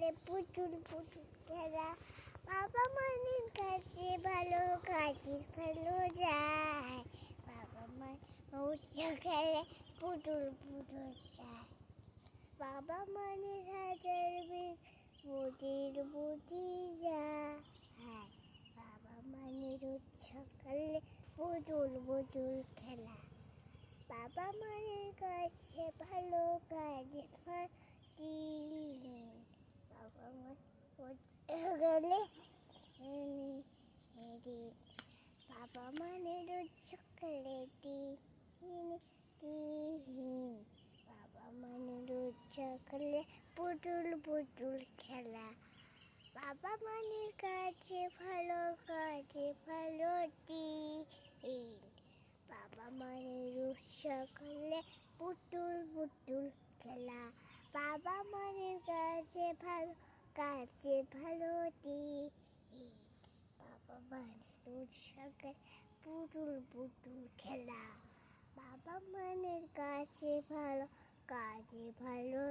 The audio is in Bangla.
সকালে পুতুল পুতুল খেলা, বাবা মানের কাছে ভালো কাজে ভালো যায়, বাবা মা উচ্চ খেলে পুতুল পুতুল যায়, বাবা মানের হাজার বুটির বুটি যায়, বাবা মানের উচ্চ খেলে পুতুল পুতুল খেলা, বাবা মায়ের কাছে ভালো কাজে বাবা মা গেলে বাবা মানের সকালে বাবা মানের সকালে পুতুল পুতুল খেলা, বাবা মানের কাছে ভালো কাজে ভালো বাবা মায়ের সকালে পুতুল পুতুল খেলা, বাবা মায়ের কাছে ভালো কাছে ভালো বাবা মায়ের সকালে পুতুল পুতুল খেলা, বাবা মায়ের কাছে ভালো কাজে ভালো